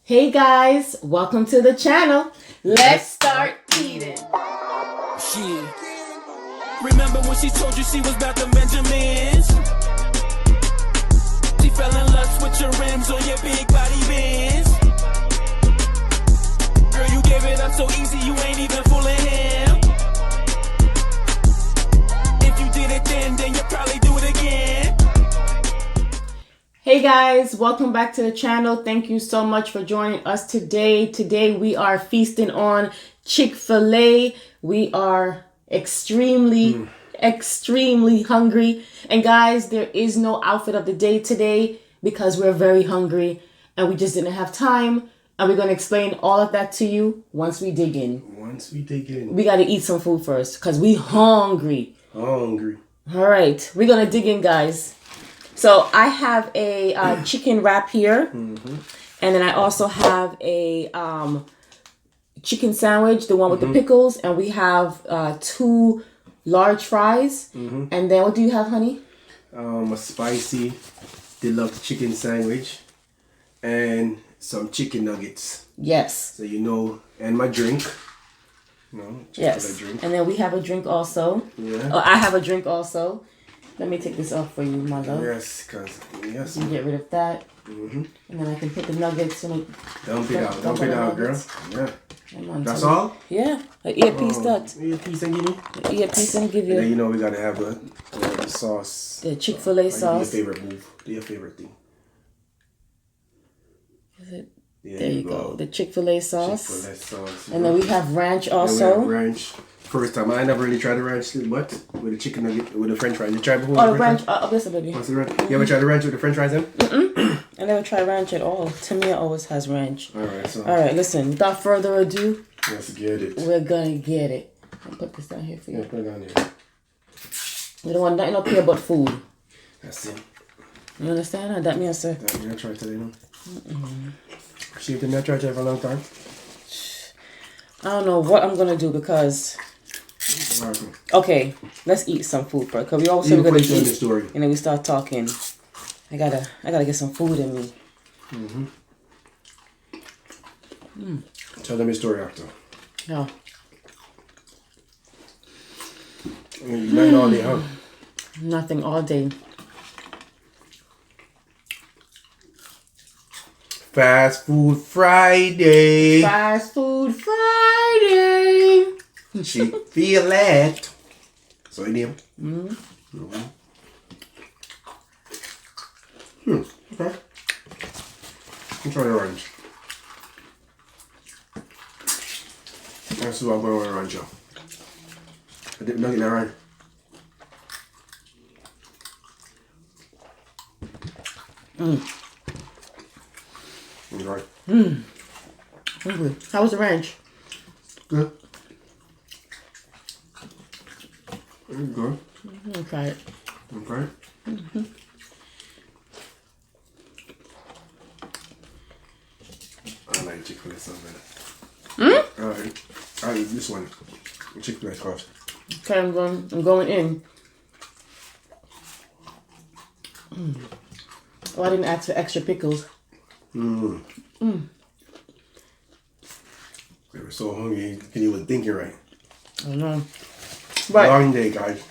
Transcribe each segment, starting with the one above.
Hey guys, welcome to the channel. Let's start eating. Shit. Remember when she told you she was about the Benjamins? She fell in lust with your rims on your big body Benz. Girl, you gave it up so easy, you ain't even fooling him. If you did it then you'll probably do it again. Hey guys, welcome back to the channel. Thank you so much for joining us today. Today we are feasting on Fil A. We are extremely hungry. And guys, there is no outfit of the day today because we're very hungry and we just didn't have time. And we're going to explain all of that to you once we dig in. We got to eat some food first because we hungry. All right, we're going to dig in, guys. So I have a chicken wrap here, and then I also have a chicken sandwich, the one with the pickles, and we have 2 large fries. And then what do you have, honey? A spicy deluxe chicken sandwich and some chicken nuggets. Yes. So you know, and my drink. Yes. Drink. And then we have a drink also. Yeah. Oh, I have a drink also. Let me take this off for you, my love. Yes, yes. You get rid of that. And then I can put the nuggets in it. Dump it out, girl. Yeah. That's all? Yeah. An earpiece that. Earpiece and give me? An earpiece and give you. And then you know we gotta have the sauce. The Chick-fil-A sauce. Your favorite move. Your favorite thing. Is it? Yeah, there you go. The Chick-fil-A sauce. Chick-fil-A sauce. And then we have ranch also. And we have ranch. First time. I never really tried the ranch, but with the chicken nugget, with the french fries. You tried before? Oh, the ranch. Listen, baby. What's the ranch? You ever tried the ranch with the french fries in? I never tried ranch at all. Tamia always has ranch. Alright, listen. Without further ado, let's get it. We're gonna get it. I'll put this down here for you. Yeah, put it down here. We don't want nothing up here but food. That's it. You understand? That means, sir. That means I tried today, no? She didn't have tried for a long time. I don't know what I'm gonna do because. Okay, let's eat some food first. Cause we always say we're gonna eat, story. and then we start talking. I gotta get some food in me. Tell them your story after. Yeah. Nothing all day, huh? Nothing all day. Fast Food Friday. Fast Food Friday. Fil A. So you name. Okay. I'm trying to orange. That's what I'm going to orange. I didn't know it around. Right. How was the ranch? Good. Good. I'll try it. Okay. I like Chick-fil-A sauce better. I eat this one. Chick-fil-A sauce. Okay, I'm going in. Oh, I didn't ask for extra pickles. They were so hungry, you couldn't even think it right. I know. But long day, guys.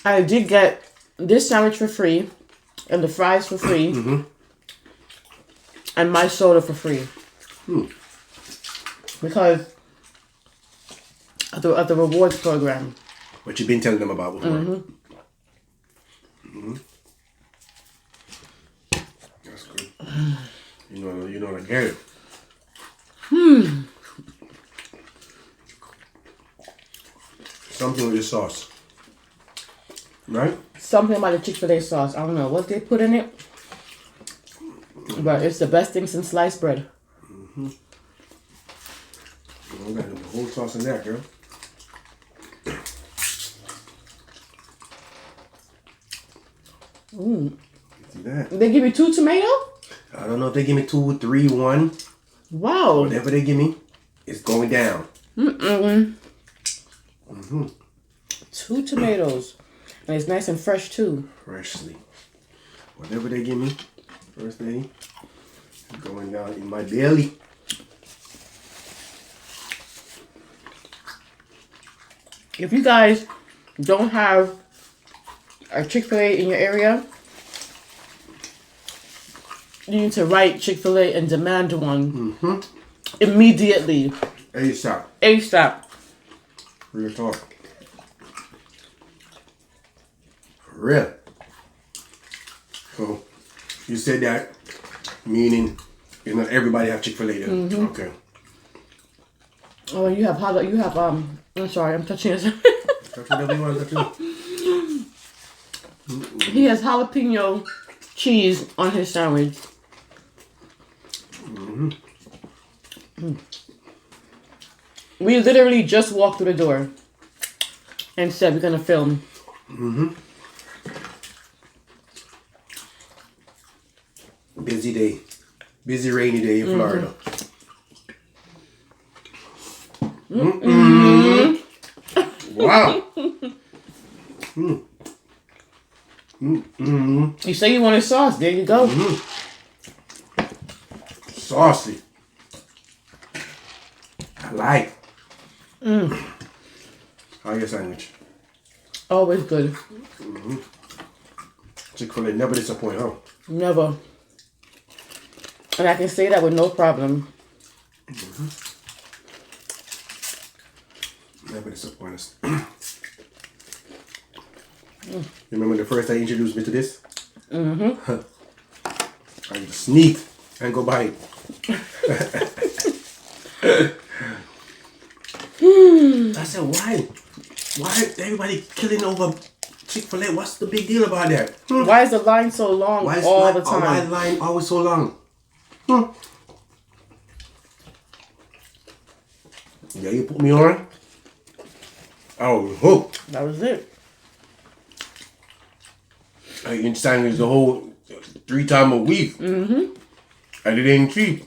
I did get this sandwich for free, and the fries for free, and my soda for free. Because of the rewards program. What you've been telling them about before. That's good. You know I get it. Something with the sauce. Right? Something about the Chick-fil-A sauce. I don't know what they put in it. But it's the best thing since sliced bread. We got the whole sauce in there, girl. See that? They give you 2 tomato? I don't know if they give me 2, 3, 1. Wow. Whatever they give me, it's going down. 2 tomatoes. And it's nice and fresh too. Freshly. Whatever they give me, first lady. Going down in my belly. If you guys don't have a Chick-fil-A in your area, you need to write Chick-fil-A and demand one immediately. ASAP. ASAP. Real talk. For real. So, you said that, meaning not everybody have Chick-fil-A then? Okay. Oh, you have I'm sorry, I'm touching his. Touch whatever you want to touch. He has jalapeno cheese on his sandwich. We literally just walked through the door and said we're gonna film. Busy day. Busy rainy day in Florida. Wow. You say you wanted sauce, there you go. Saucy. I like. How your sandwich? Always good. Chick-fil-A never disappoint, huh? Never. And I can say that with no problem. Never disappoint us. Remember the first time you introduced me to this? I just sneak and go buy it. I said, why? Why everybody killing over Chick-fil-A? What's the big deal about that? Why is the line so long all the time? Why is the line always so long? Yeah, you put me on. I was hooked. That was it. I eat sandwich the whole 3 times a week. And it ain't cheap.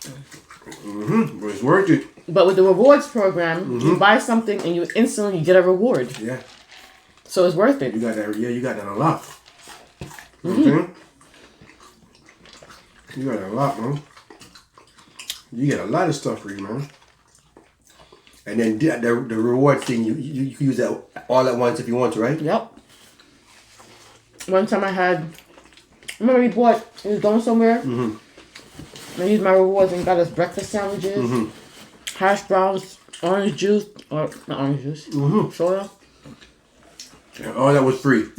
But it's worth it. But with the rewards program, you buy something and you instantly get a reward. Yeah. So it's worth it. You got that. Yeah, you got that a lot. You got that a lot, man. You get a lot of stuff for you, man. And then the reward thing, you use that all at once if you want to, right? Yep. One time remember we was going somewhere? I used my rewards and got us breakfast sandwiches, hash browns, orange juice, or not orange juice, soda. And all that was free.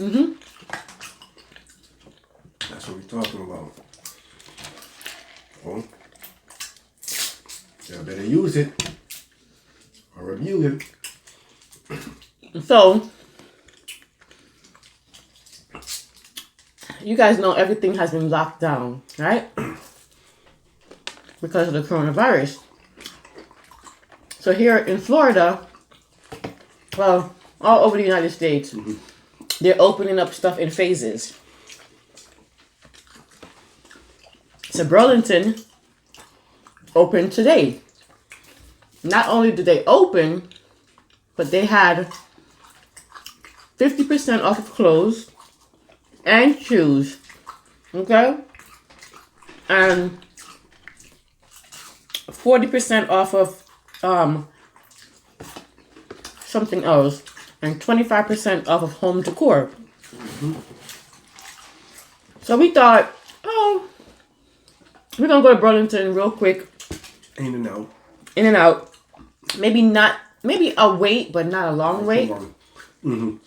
That's what we're talking about. Well, you better use it or review it. So, you guys know everything has been locked down, right? Because of the coronavirus. So here in Florida, well, all over the United States, they're opening up stuff in phases. So Burlington opened today. Not only did they open, but they had 50% off of clothes and shoes. Okay? And 40% off of something else. And 25% off of home decor. So we thought, we're gonna go to Burlington real quick. In and out. In and out. Maybe a wait, but not a long wait. We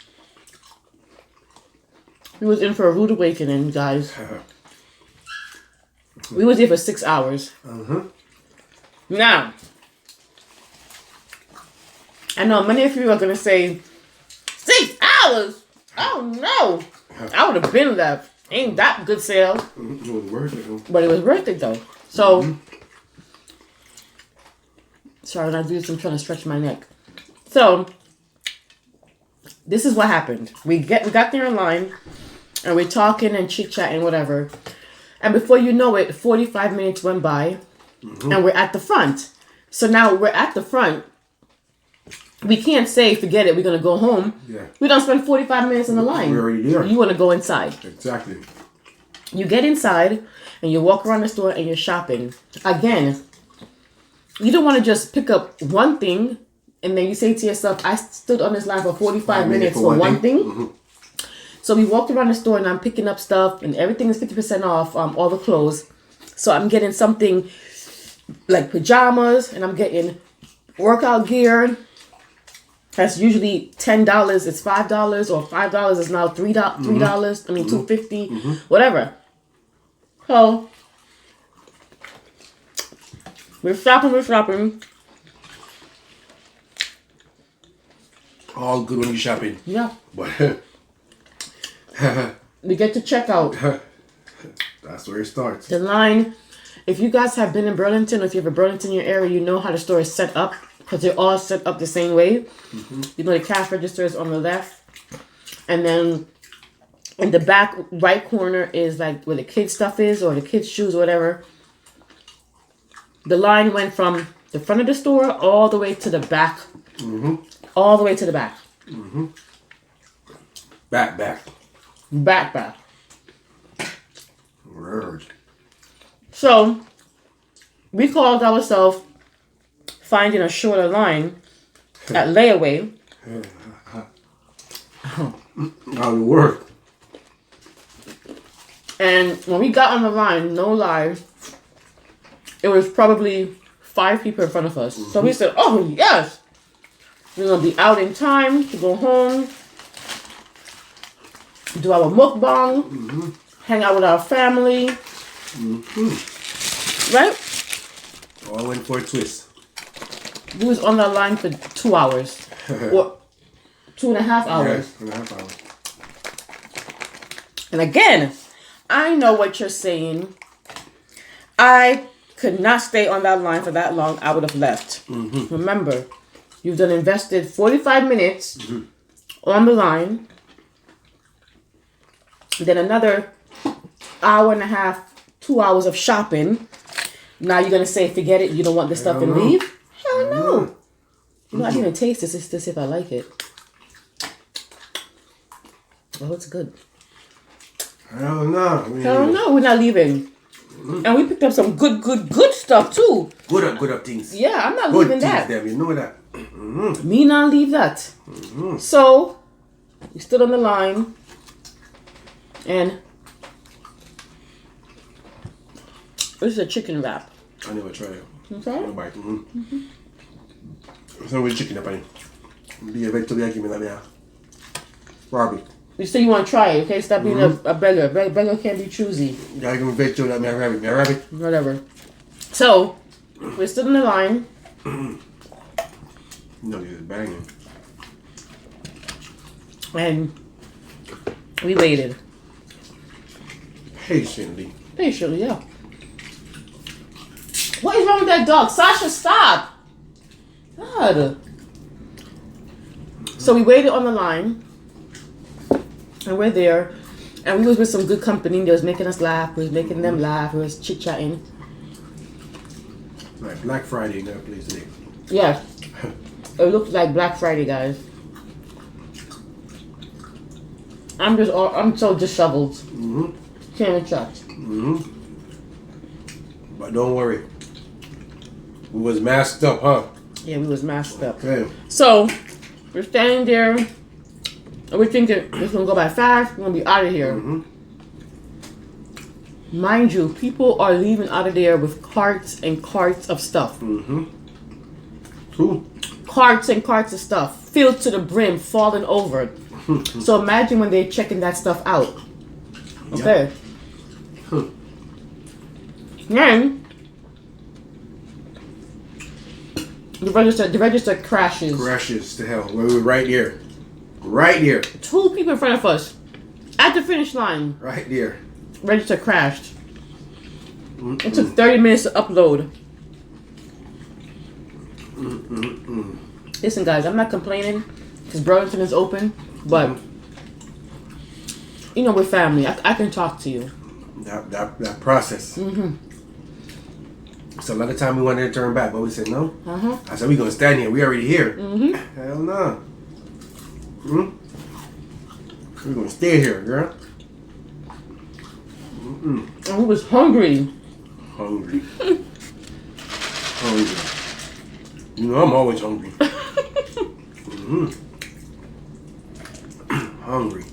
was in for a rude awakening, guys. We was here for 6 hours. Now, I know many of you are gonna say, 6 hours? Oh no! I would have been left. Ain't that good sale? It was worth it. But it was worth it though. So, sorry, when I do this, I'm trying to stretch my neck. So, this is what happened. We got there in line, and we're talking and chit-chatting, whatever. And before you know it, 45 minutes went by, and we're at the front. So now we're at the front. We can't say, forget it, we're going to go home. Yeah. We don't spend 45 minutes in the line. We're already there. You want to go inside. Exactly. You get inside and you walk around the store and you're shopping. Again, you don't want to just pick up one thing and then you say to yourself, I stood on this line for 45 minutes for one thing. Mm-hmm. So we walked around the store and I'm picking up stuff and everything is 50% off, all the clothes. So I'm getting something like pajamas and I'm getting workout gear. That's usually $10. It's $5 or $5 is now $3. I mean, $2.50, whatever. So we're shopping. All good when you're shopping. Yeah. But we get to checkout. That's where it starts. The line, if you guys have been in Burlington or if you have a Burlington in your area, you know how the store is set up because they're all set up the same way. You know, the cash register is on the left. And then in the back right corner is like where the kids' stuff is or the kids' shoes or whatever. The line went from the front of the store all the way to the back. All the way to the back. Back. Word. So, we called ourselves finding a shorter line at layaway. How it work? And when we got on the line, no lie, it was probably 5 people in front of us. So we said, oh, yes. We're going to be out in time to go home, do our mukbang, hang out with our family. Right? All went for a twist. We was on that line for 2 hours. Or 2.5 hours. Yeah, 2.5 hours. And again, I know what you're saying. I could not stay on that line for that long. I would have left. Remember, you've done invested 45 minutes on the line. Then another hour and a half, 2 hours of shopping. Now you're going to say, forget it, you don't want this stuff and leave? Hell no. You know, I didn't even taste this just to see if I like it. Oh, it's good. Hell no. Hell no, we're not leaving. And we picked up some good stuff too. Good up things. Yeah, I'm not Good leaving things, that. them, you know that. Me not leave that. So, we stood on the line. And this is a chicken wrap. I never tried it. Okay. No bite. So with chicken up on it. Be a vegetable, give me that. Barbie. You say you want to try it, okay? Stop being a beggar. Beggar can't be choosy. Yeah, give me vegetable, that me a rabbit. Whatever. So, we stood in the line. No, this is banging. And we waited. Patiently, yeah. What is wrong with that dog? Sasha, stop! God. So we waited on the line. And we're there. And we was with some good company. They was making us laugh. We was making them laugh. We was chit-chatting. like Black Friday in that place today. Yes. It looks like Black Friday, guys. I'm so disheveled. Can't even chat. But don't worry. We was masked up, huh? Yeah, we was masked up. Okay. So, we're standing there. And we're thinking, it's going to go by fast. We're going to be out of here. Mind you, people are leaving out of there with carts and carts of stuff. Cool. Carts and carts of stuff. Filled to the brim, falling over. So imagine when they're checking that stuff out. Okay. Then the register crashes. Crashes to hell. We were right here. Right here. 2 people in front of us. At the finish line. Right there. Register crashed. It took 30 minutes to upload. Listen, guys, I'm not complaining because Burlington is open, but you know we're family. I can talk to you. That process. So a lot of time we wanted to turn back, but we said no. I said we're gonna stand here. We already here. Hell no. We're gonna stay here, girl. And we was hungry. Hungry. Hungry. You know I'm always hungry. Hungry.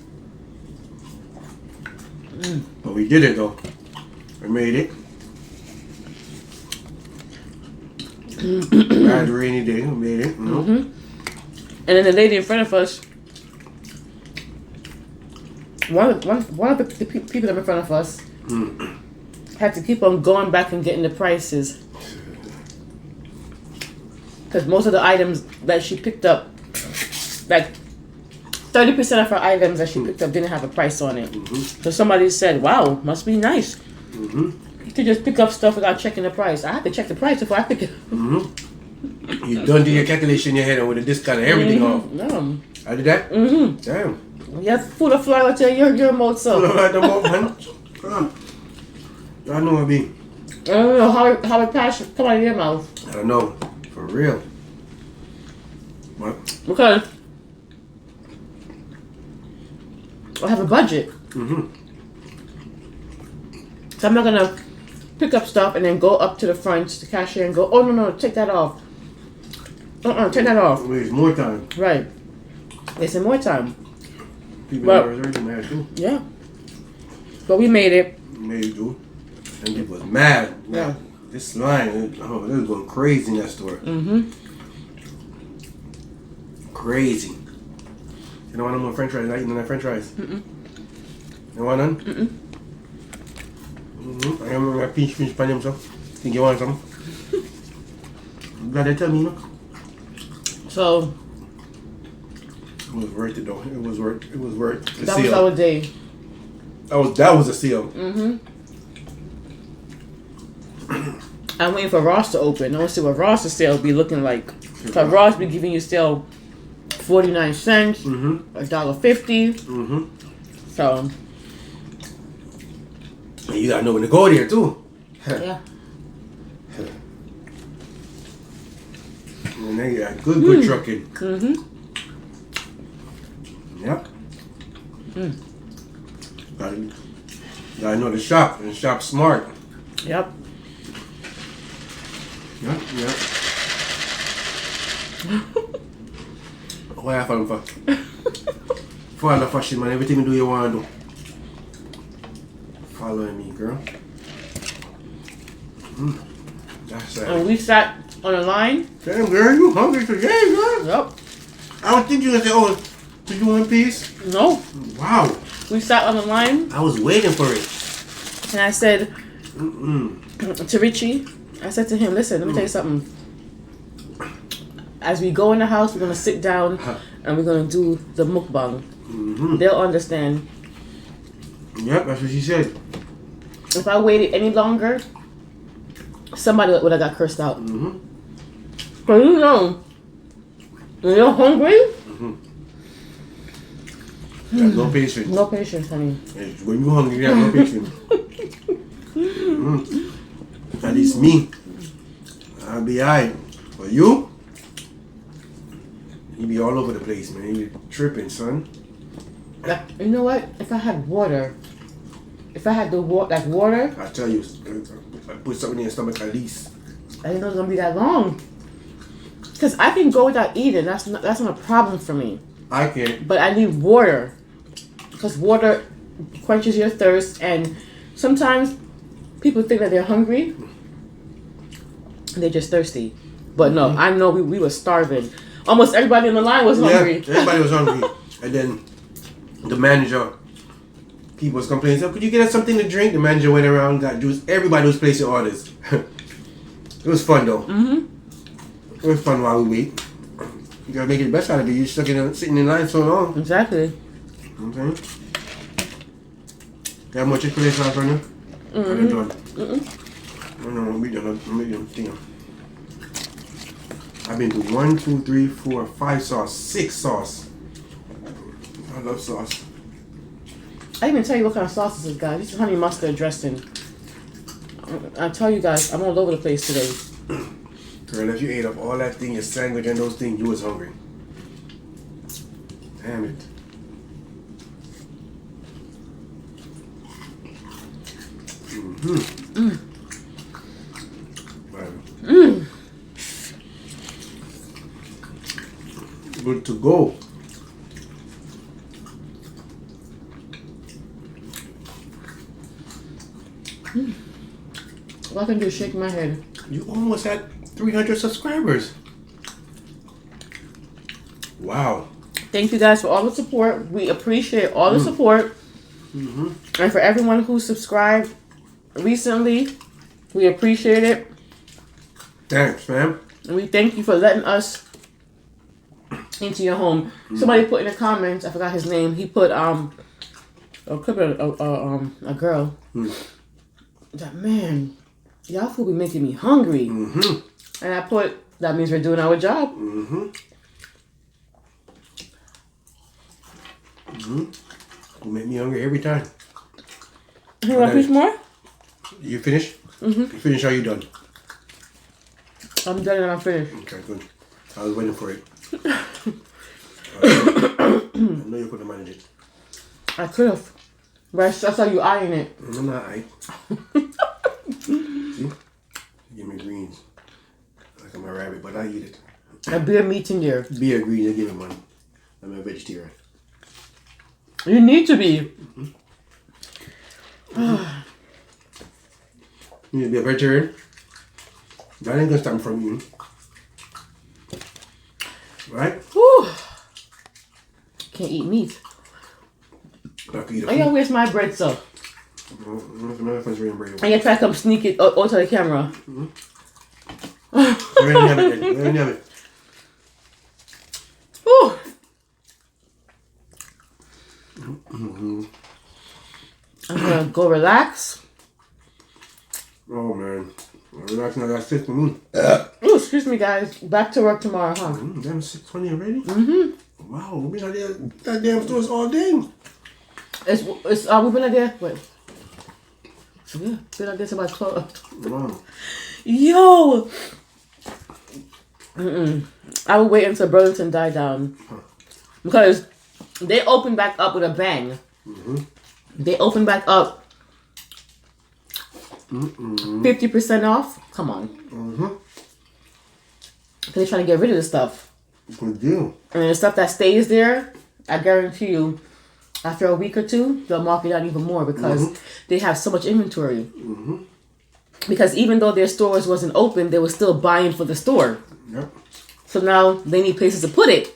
But we did it though. We made it. Bad rainy day. We made it. You know? And then the lady in front of us, one of the people that were in front of us had to keep on going back and getting the prices. Because most of the items that she picked up, like 30% of her items that she picked up didn't have a price on it. So somebody said, wow, must be nice to just pick up stuff without checking the price. I have to check the price before I pick it. You done do your calculation in your head and with a discount and everything off. No. I did that? Damn. You have to pull the flour to your mouth, so. Pull out the mouth, man. I know what I mean. I don't know how it passed come out of your mouth. I don't know. For real. What? Because I have a budget. So I'm not gonna pick up stuff and then go up to the front to the cashier and go, oh no, take that off. Take that off. Waste more time. Right. Wasting more time. People are already mad too. Yeah. But we made it. Made it too. And people was mad. Yeah. This line, it was going crazy in that store. Crazy. You don't want no more french fries? Not eating that french fries? You don't want none? I remember my pinch pan them, so think you want some? I'm glad they tell me, you know. So It was worth it though. It was worth the that seal. was our day. That was a seal. I'm waiting for Ross to open. I want to see what Ross's sale be looking like. Cause Ross be giving you still 49 cents, $1.50. So And you gotta know when to go there too. yeah. And they got good trucking. Yep. Gotta know the shop and shop smart. Yep. Yep. What I found for? Follow fashion, man. Everything you do, you want to do. Following me, girl. That's it. And we sat on a line. Damn, girl, you hungry today, girl? Yep. I would think you were going to say, oh, did you want a piece? No. Wow. We sat on the line. I was waiting for it. And I said to Richie, I said to him, listen, let me tell you something. As we go in the house, we're going to sit down and we're going to do the mukbang. They'll understand. Yep, that's what she said. If I waited any longer, somebody would have got cursed out. But you know, when you're hungry, No patience. no patience, honey. When you're hungry, you have no patience. At least me. I'll be alright. But you be all over the place, man. You tripping, son. Like, you know what? If I had water, if I had the water, I tell you, I put something in your stomach at least. I didn't know it was gonna be that long. Cause I can go without eating. That's not a problem for me. I can't. But I need water, because water quenches your thirst. And sometimes people think that they're hungry, and they're just thirsty. But no, I know we were starving. Almost everybody on the line was hungry. Yeah, everybody was hungry. And then the manager, people was complaining, so could you get us something to drink? The manager went around, got juice. Everybody was placing orders. It was fun though. It was fun while we wait. You gotta make it the best out of it. You're sitting in line so long. Exactly. You know what I'm saying? You have more Chick-fil-A sauce on you? I'm done. No, we done. Medium thing. I've been to 1, 2, 3, 4, 5 sauce, 6 sauce. I love sauce. I didn't even tell you what kind of sauce this is, guys. This is honey mustard dressing. I tell you guys, I'm all over the place today. Girl, if you ate up all that thing, your sandwich and those things, you was hungry. Damn it. Good to go. All I can do is shake my head. You almost had 300 subscribers. Wow. Thank you guys for all the support. We appreciate all the support. And for everyone who subscribed recently, we appreciate it. Thanks, man. And we thank you for letting us into your home. Somebody put in the comments, I forgot his name. He put a girl. That man, y'all food be making me hungry. And I put, that means we're doing our job. You make me hungry every time. You want a piece more? You finished? You finished? Are you done? I'm done and I'm finished. Okay, good. I was waiting for it. I know you could have managed it. I could have. But I saw you eyeing it. I'm not eye. See? Give me greens. Like I'm a rabbit, but I eat it. A beer meat in there. Beer green, you give me money. I'm a vegetarian. You need to be. You need to be a vegetarian? That ain't gonna stop me from eating. Right? Whew. Can't eat meat. I can eat a I gotta waste my bread stuff. bread. I gotta try to come sneak it onto the camera. Let me have it. Let me have it. Whew. I'm gonna go relax. Oh man. Relaxing, I got 6 for me. Oh, excuse me, guys. Back to work tomorrow, huh? Damn, 6:20 already? Wow, we've been out there that damn stores all day. We've been out there. Wait. Yeah, been out there till about 12. Wow. Yo. I will wait until Burlington die down because they open back up with a bang. They open back up 50% off. Come on. They're trying to get rid of the stuff. Good deal. And the stuff that stays there, I guarantee you, after a week or two, they'll mark it down even more because they have so much inventory. Because even though their stores wasn't open, they were still buying for the store. Yep. So now they need places to put it.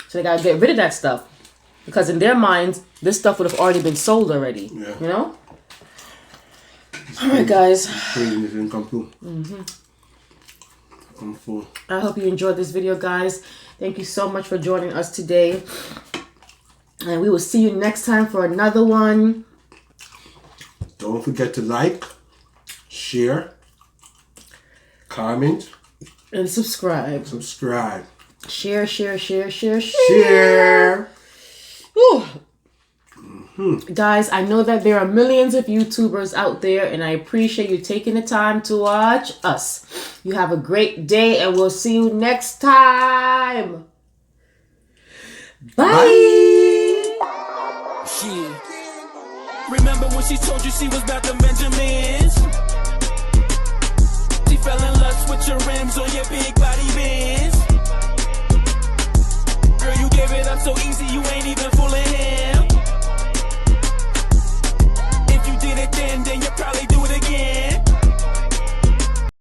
So they gotta get rid of that stuff. Because in their minds, this stuff would have already been sold already. Yeah. You know? Alright guys. Crazy this didn't come through. I'm full. I hope you enjoyed this video, guys. Thank you so much for joining us today. And we will see you next time for another one. Don't forget to like, share, comment, and subscribe. Subscribe. Share. Share. Whew. Guys, I know that there are millions of YouTubers out there, and I appreciate you taking the time to watch us. You have a great day, and we'll see you next time. Bye. She remember when she told you she was about to Benjamin?